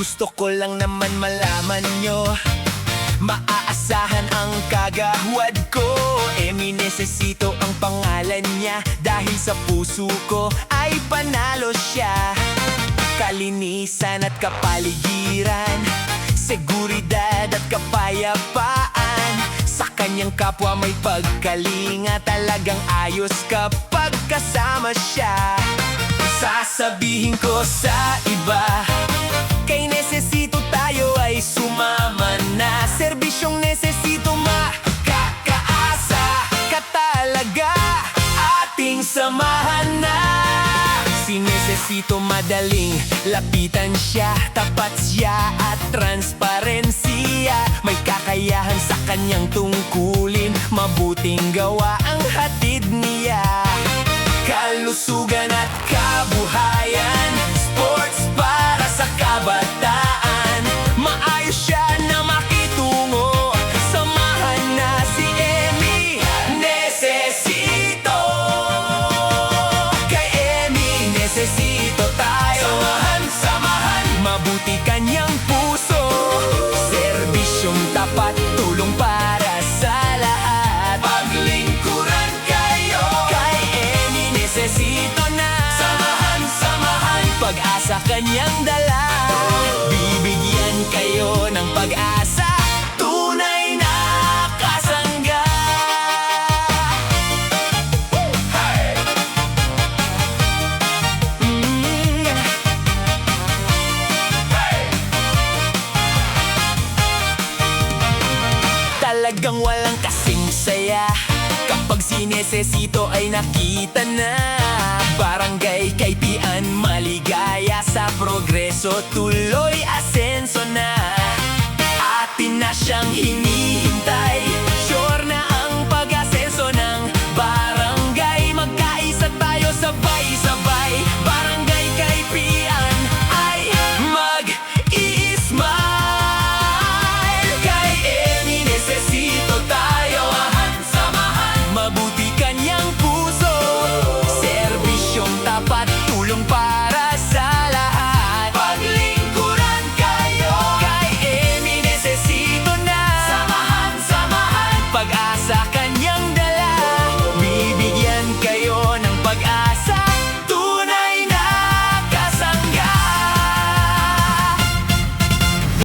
Gusto ko lang naman malaman nyo, maaasahan ang kagawad ko. Necesito ang pangalan niya, dahil sa puso ko ay panalo siya. Kalinisan at kapaligiran, seguridad at kapayapaan. Sa kanyang kapwa may pagkalinga, talagang ayos kapag kasama siya. Sasabihin ko sa iba, kay Necesito tayo ay sumama na. Serbisyong Necesito makakaasa ka talaga, ating samahan na. Si Necesito madaling lapitan siya, tapat siya at transparensiya. May kakayahan sa kanyang tungkulin, mabuting gawa ang hatid niya. Kalusugan at kabuhayan, sports para sa kabataan. Maayos siya na makitungo, samahan na si Emmy Necesito. Kay Emmy Necesito tayo, samahan, mabuti kanyang puso. Serbisyong tapat, tulong para sa lahat. Paglingkuran kayo, kay Emmy Necesito na. Samahan, samahan, pag-asa kanyang dala. Bibigyan kayo ng pag-asa, tunay na kasangga. Talagang walang kasing saya kapag si Necesito ay nakita na. Barangay Kaypian, maligaya sa progreso tuloy.